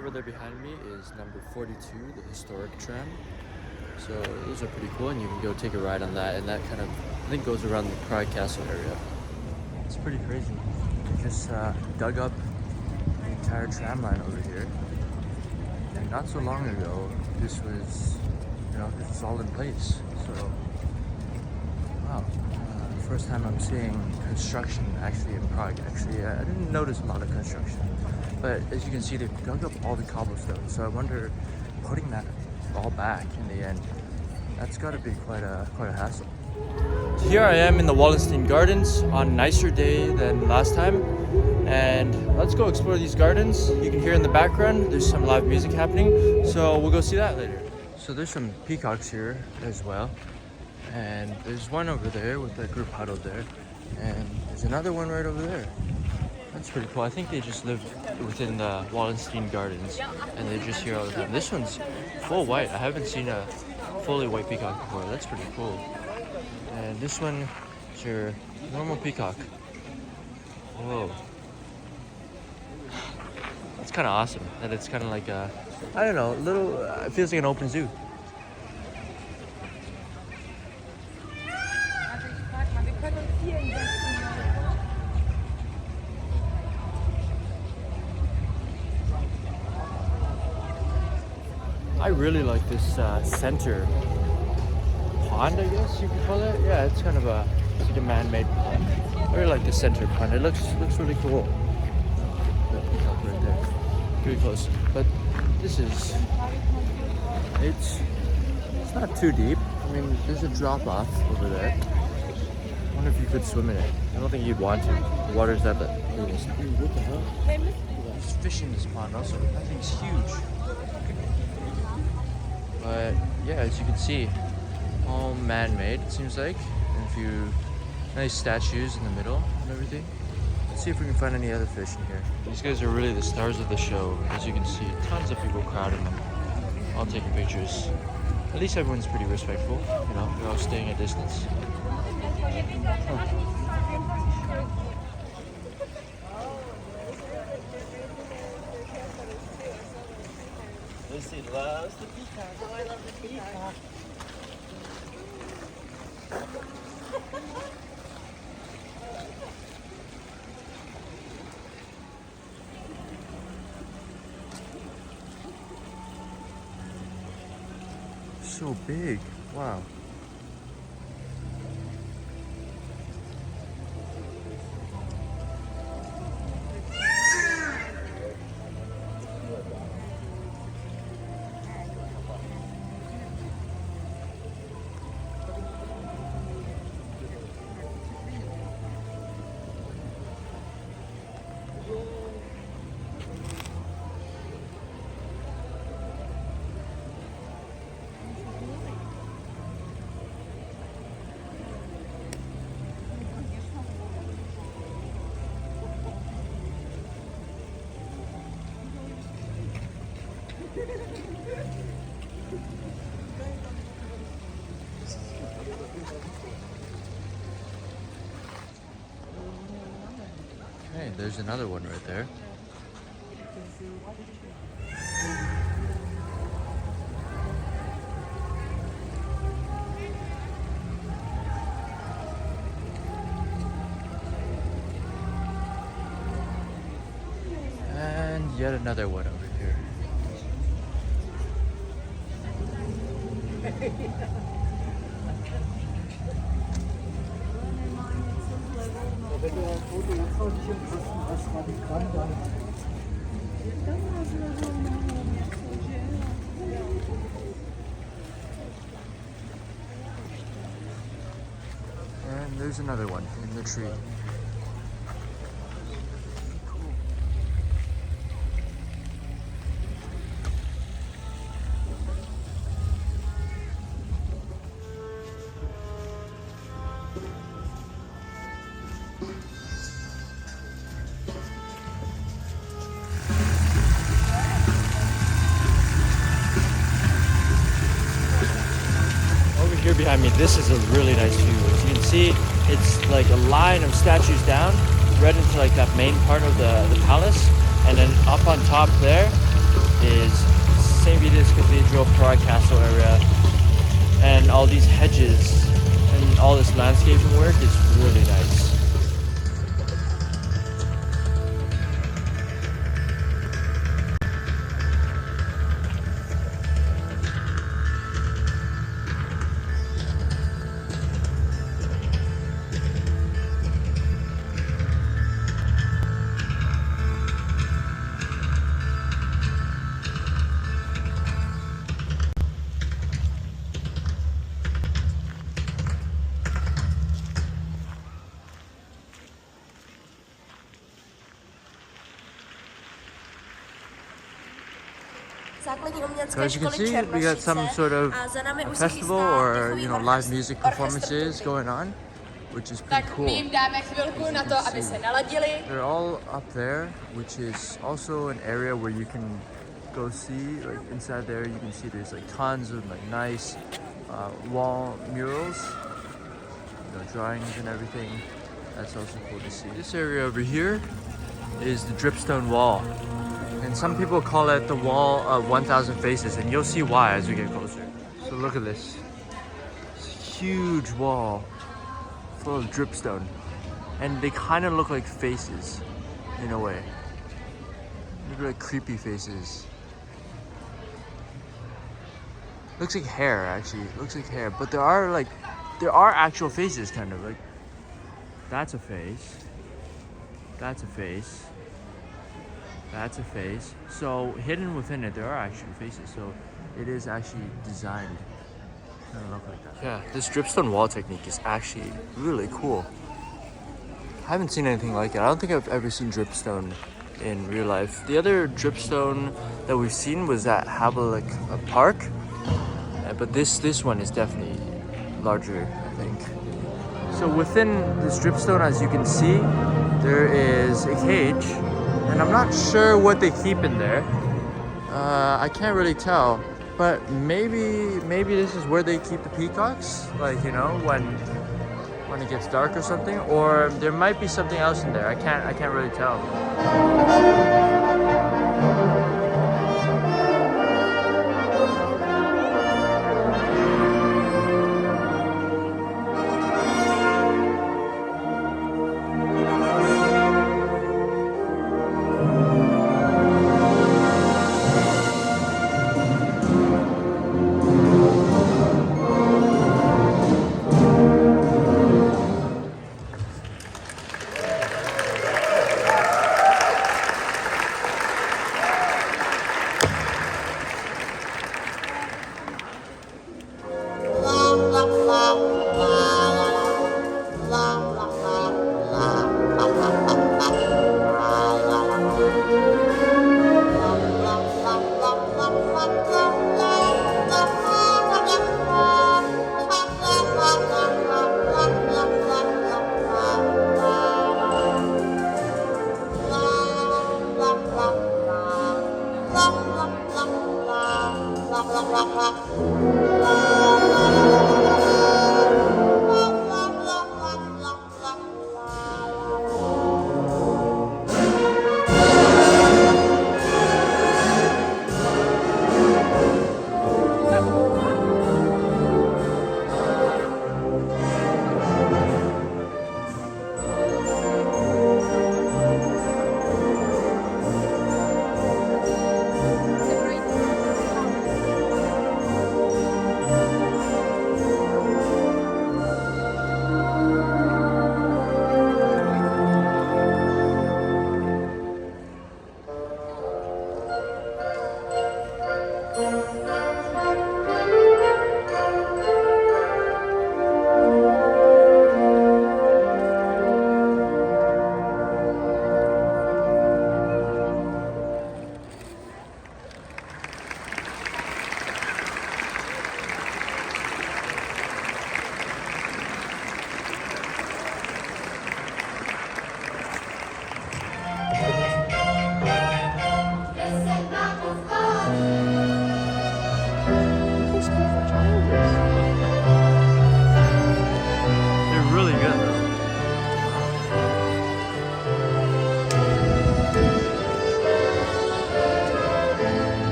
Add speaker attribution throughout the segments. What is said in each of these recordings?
Speaker 1: over there behind me is number 42, the historic tram. So those are pretty cool, and you can go take a ride on that, and that kind of, I think, goes around the Prague Castle area. It's pretty crazy. They just dug up the entire tram line over here. And not so long ago, this was, this was all in place. So, wow. First time I'm seeing construction actually in Prague. Actually, I didn't notice a lot of construction. But as you can see, they've dug up all the cobblestone. So I wonder, putting that all back in the end, that's got to be quite a hassle. So here I am in the Waldstein Gardens on a nicer day than last time, and let's go explore these gardens. You can hear in the background there's some live music happening, so we'll go see that later. So there's some peacocks here as well, and there's one over there with a group huddled there, and there's another one right over there. That's pretty cool. I think they just live within the Waldstein Gardens, and they're just here all the time. This one's full white. I haven't seen a fully white peacock before. That's pretty cool. And this one is your normal peacock. Whoa. It's kind of awesome that it's kind of like a, I don't know, little, it feels like an open zoo. I really like this center pond, I guess you could call it. Yeah, it's kind of it's like a man-made pond. I really like the center pond. It looks really cool. Right there, pretty close. But this is, it's not too deep. I mean, there's a drop off over there. I wonder if you could swim in it. I don't think you'd want to. The water's that clean. What the hell? There's fish in this pond also. That thing's huge. But yeah, as you can see, all man-made, it seems like. And a few nice statues in the middle and everything. Let's see if we can find any other fish in here. These guys are really the stars of the show. As you can see, tons of people crowding them, all taking pictures. At least everyone's pretty respectful, they're all staying a distance.
Speaker 2: Lucy loves the peacock. Oh, I love the peacock.
Speaker 1: So big. Wow. Hey, there's another one right there. And yet another one over here. And there's another one in the tree. Here behind me, this is a really nice view. As you can see, it's like a line of statues down, right into like that main part of the palace, and then up on top there, is St. Vitus Cathedral, Prague Castle area, and all these hedges and all this landscaping work is really nice. So as you can see, we got some sort of a festival or live music performances going on, which is pretty cool. They're all up there, which is also an area where you can go see. Like inside there, you can see there's like tons of like nice wall murals, drawings and everything. That's also cool to see. This area over here is the dripstone wall. And some people call it the wall of 1,000 faces, and you'll see why as we get closer. So look at this. This huge wall full of dripstone. And they kind of look like faces, in a way. They look like creepy faces. Looks like hair, actually. Looks like hair. But there are actual faces, kind of. Like, that's a face. That's a face. That's a face. So hidden within it, there are actually faces. So it is actually designed to kind of look like that. Yeah, this dripstone wall technique is actually really cool. I haven't seen anything like it. I don't think I've ever seen dripstone in real life. The other dripstone that we've seen was at Havlik Park, but this one is definitely larger, I think. So within this dripstone, as you can see, there is a cage. And I'm not sure what they keep in there. I can't really tell. But maybe this is where they keep the peacocks. Like, when it gets dark or something. Or there might be something else in there. I can't really tell.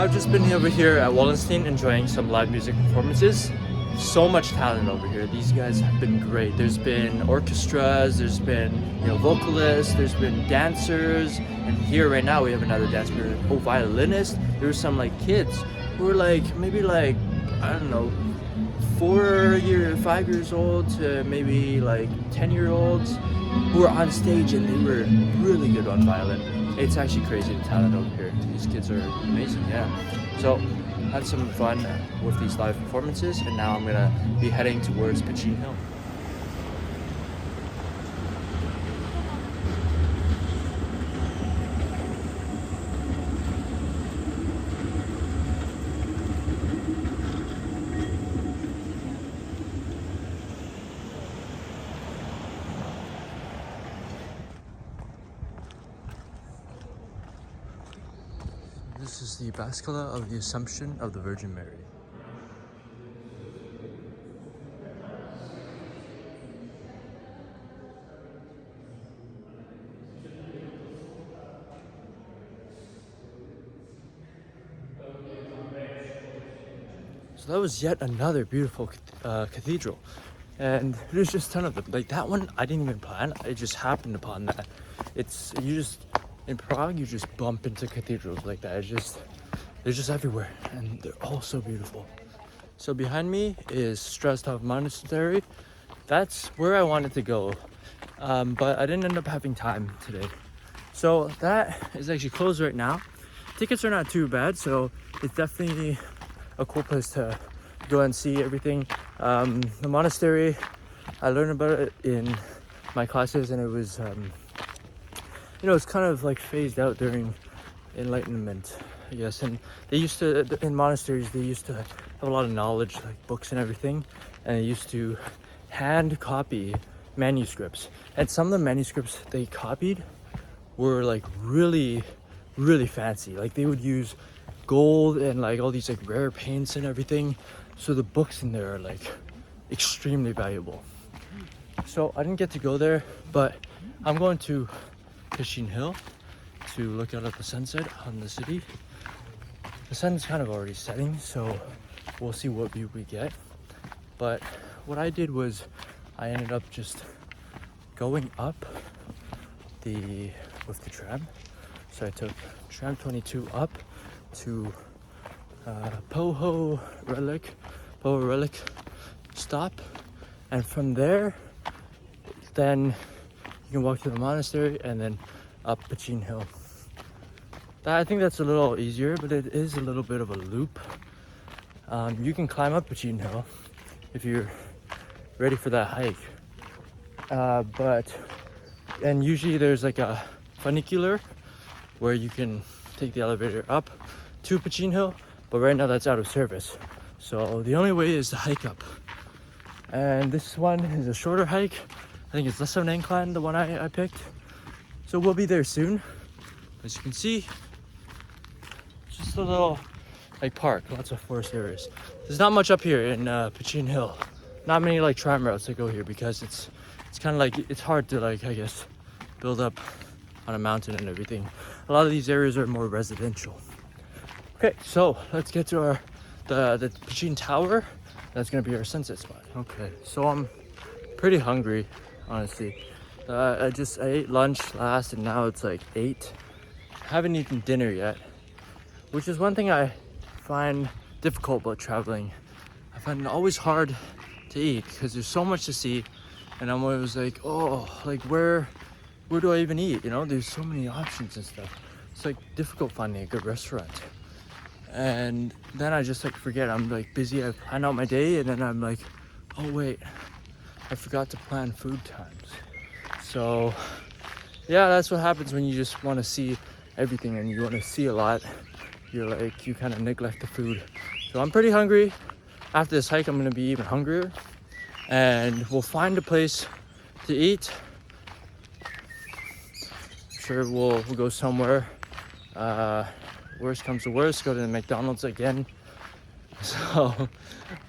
Speaker 1: I've just been over here at Waldstein enjoying some live music performances. So much talent over here. These guys have been great. There's been orchestras, there's been vocalists, there's been dancers, and here right now we have another dancer, violinist. There were some like kids who were maybe I don't know, 5 years old to maybe 10-year-olds who were on stage, and they were really good on violin. It's actually crazy the talent over here. These kids are amazing, yeah. So had some fun with these live performances, and now I'm gonna be heading towards Petrin Hill. This is the Basilica of the Assumption of the Virgin Mary. So that was yet another beautiful cathedral, and there's just a ton of them. Like that one, I didn't even plan. I just happened upon that. In Prague, you just bump into cathedrals like that. They're just everywhere, and they're all so beautiful. So behind me is Strastov Monastery. That's where I wanted to go, but I didn't end up having time today. So that is actually closed right now. Tickets are not too bad, so it's definitely a cool place to go and see everything. The monastery, I learned about it in my classes, and it was it's kind of phased out during Enlightenment, I guess. And they used to, in monasteries, they used to have a lot of knowledge, like books and everything, and they used to hand copy manuscripts. And some of the manuscripts they copied were really, really fancy. Like they would use gold and all these rare paints and everything. So the books in there are extremely valuable. So I didn't get to go there, but I'm going to Petrin Hill to look out at the sunset on the city. The sun's kind of already setting, so we'll see what view we get. But what I did was I ended up just going up with the tram. So I took tram 22 up to Poho Relic stop, and from there then you can walk to the monastery and then up Petrin Hill. I think that's a little easier, but it is a little bit of a loop. You can climb up Petrin Hill if you're ready for that hike. And usually there's a funicular where you can take the elevator up to Petrin Hill, but right now that's out of service. So the only way is to hike up. And this one is a shorter hike. I think it's less of an incline, the one I picked. So we'll be there soon. As you can see, just a little park, lots of forest areas. There's not much up here in Petrin Hill. Not many tram routes that go here because it's kind of it's hard to I guess build up on a mountain and everything. A lot of these areas are more residential. Okay, so let's get to the Petrin Tower. That's gonna be our sunset spot. Okay, so I'm pretty hungry, honestly. I ate lunch last, and now it's 8. Haven't eaten dinner yet, which is one thing I find difficult about traveling. I find it always hard to eat because there's so much to see, and I'm always where do I even eat? There's so many options and stuff. It's difficult finding a good restaurant. And then I just forget. I'm busy. I plan out my day, and then I'm oh wait, I forgot to plan food times. So yeah, that's what happens when you just want to see everything and you want to see a lot. You're you kind of neglect the food. So I'm pretty hungry. After this hike, I'm gonna be even hungrier, and we'll find a place to eat. I'm sure we'll go somewhere. Worst comes to worst, go to the McDonald's again. So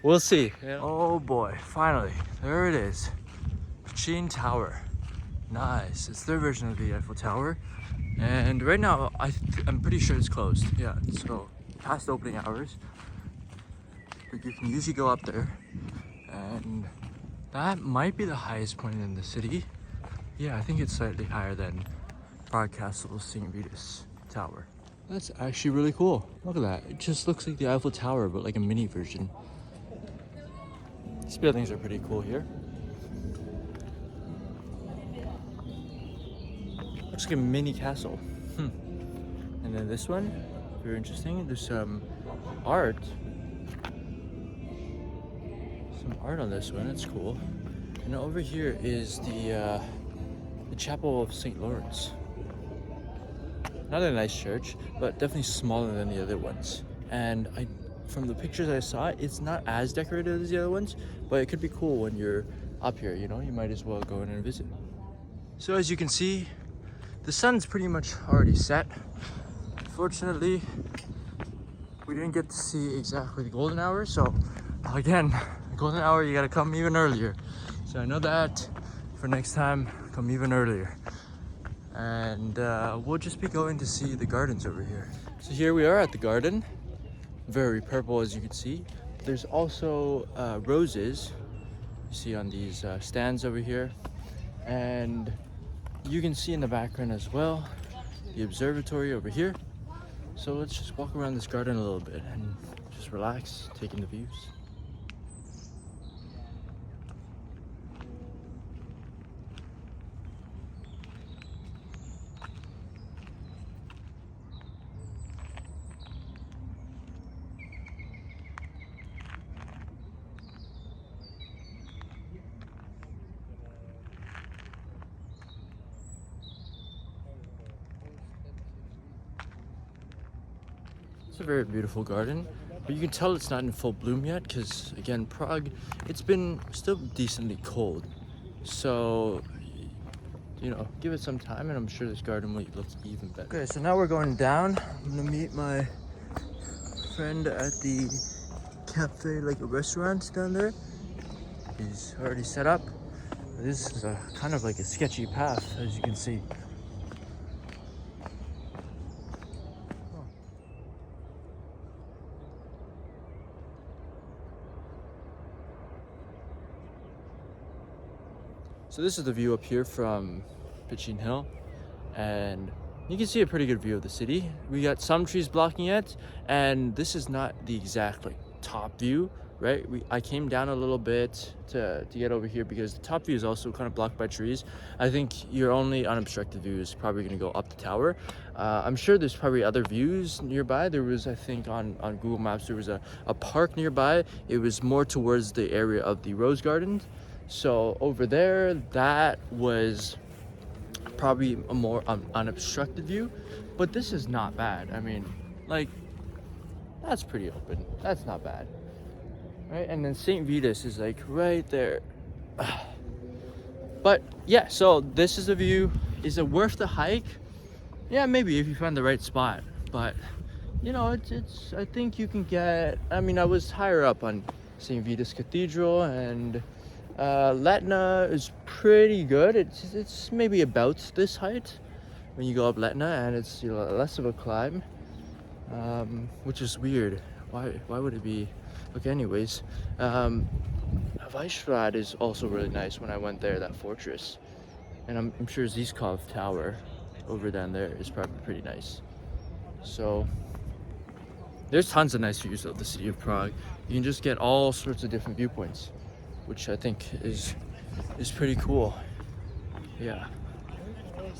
Speaker 1: we'll see. Yeah. Oh boy, finally, there it is. Petrin Tower. Nice. It's their version of the Eiffel Tower. And right now, I'm pretty sure it's closed. Yeah, so past opening hours, but you can usually go up there, and that might be the highest point in the city. Yeah, I think it's slightly higher than Prague Castle's St. Vitus Tower. That's actually really cool. Look at that. It just looks like the Eiffel Tower, but like a mini version. These buildings are pretty cool here. Looks like a mini castle. And then this one, very interesting. There's some art. Some art on this one. It's cool. And over here is the Chapel of St. Lawrence. Not a nice church, but definitely smaller than the other ones. And from the pictures I saw, it's not as decorated as the other ones, but it could be cool when you're up here, you know? You might as well go in and visit. So as you can see, the sun's pretty much already set. Fortunately, we didn't get to see exactly the golden hour, so again, the golden hour, you gotta come even earlier. So I know that for next time, come even earlier. And we'll just be going to see the gardens over here. So here we are at the garden, very purple as you can see. There's also roses you see on these stands over here, and you can see in the background as well the observatory over here. So let's just walk around this garden a little bit and just relax, taking the views. It's a very beautiful garden, but you can tell it's not in full bloom yet because, again, Prague, it's been still decently cold. So, you know, give it some time and I'm sure this garden will look even better. Okay, so now we're going down. I'm gonna meet my friend at the cafe, like a restaurant down there. He's already set up. This is a kind of like a sketchy path, as you can see. So this is the view up here from Petrin Hill, and you can see a pretty good view of the city. We got some trees blocking it, and this is not the exact like top view, right? I came down a little bit to get over here because the top view is also kind of blocked by trees. I think your only unobstructed view is probably going to go up the tower. I'm sure there's probably other views nearby. There was, I think on Google Maps, there was a park nearby. It was more towards the area of the Rose Gardens. So over there, that was probably a more unobstructed view, but this is not bad. I mean, like, that's pretty open. That's not bad, right? And then St. Vitus is like right there. But yeah, so this is the view. Is it worth the hike? Yeah, maybe if you find the right spot. But you know, it's I think you can get. I mean, I was higher up on St. Vitus Cathedral, and Letna is pretty good. It's maybe about this height when you go up Letna, and it's, you know, less of a climb, which is weird. Why would it be? Okay, anyways, Weissrad is also really nice. When I went there, that fortress, and I'm sure Žižkov Tower over down there is probably pretty nice. So there's tons of nice views of the city of Prague. You can just get all sorts of different viewpoints, which I think is pretty cool. Yeah.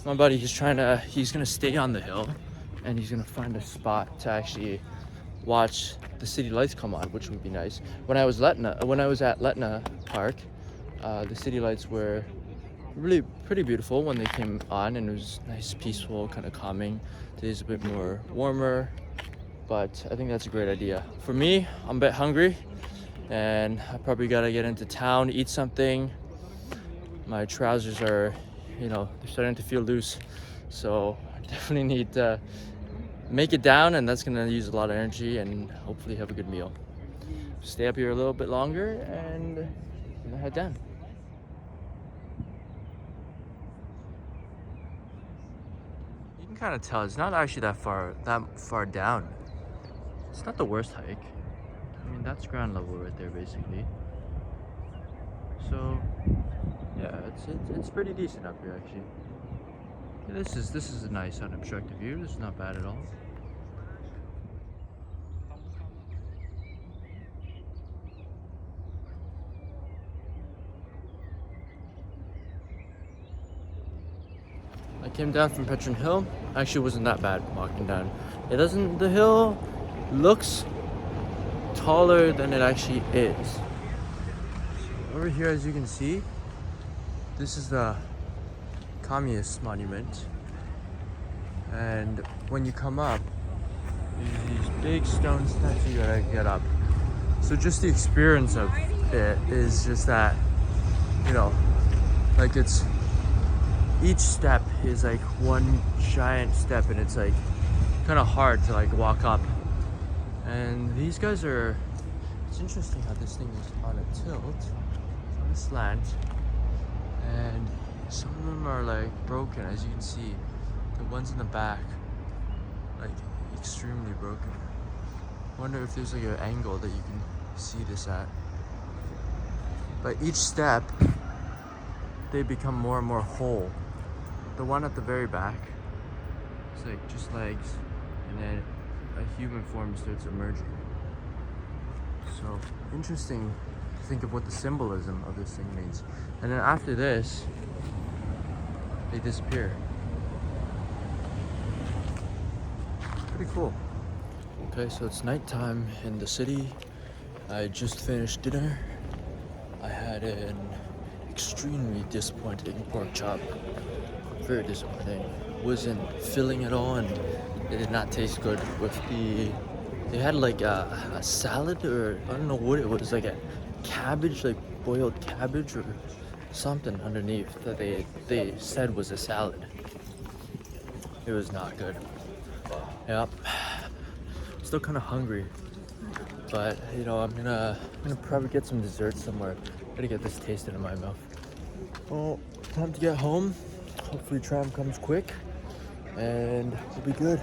Speaker 1: My buddy, he's gonna stay on the hill, and he's gonna find a spot to actually watch the city lights come on, which would be nice. When I was at Letna Park, the city lights were really pretty beautiful when they came on, and it was nice, peaceful, kind of calming. Today's a bit more warmer, but I think that's a great idea. For me, I'm a bit hungry, and I probably gotta get into town, eat something. My trousers are, you know, they're starting to feel loose, so I definitely need to make it down, and that's gonna use a lot of energy, and hopefully have a good meal. Stay up here a little bit longer and head down. You can kind of tell it's not actually that far down. It's not the worst hike. I mean, that's ground level right there, basically. So, yeah, it's pretty decent up here, actually. Yeah, this is a nice unobstructed view. This is not bad at all. I came down from Petrin Hill. Actually, wasn't that bad walking down. The hill looks taller than it actually is. Over here, as you can see, this is the Communist Monument. And when you come up, there's these big stone steps you gotta get up. So just the experience of it is just that, you know, like each step is like one giant step, and it's like kind of hard to like walk up. And these guys it's interesting how this thing is on a tilt, on a slant, and some of them are like broken, as you can see. The ones in the back, like extremely broken. Wonder if there's like an angle that you can see this at. But each step, they become more and more whole. The one at the very back, it's like just legs, and then a human form starts emerging. So interesting to think of what the symbolism of this thing means. And then after this, they disappear. Pretty cool. Okay, so it's nighttime in the city. I just finished dinner. I had an extremely disappointing pork chop. Very disappointing. Wasn't filling at all, and it did not taste good. They had like a salad, or I don't know what it was, like a cabbage, like boiled cabbage or something underneath that they said was a salad. It was not good. Yep. Still kind of hungry, but you know, I'm gonna probably get some dessert somewhere. Gotta get this tasted in my mouth. Well, time to get home. Hopefully tram comes quick and we'll be good.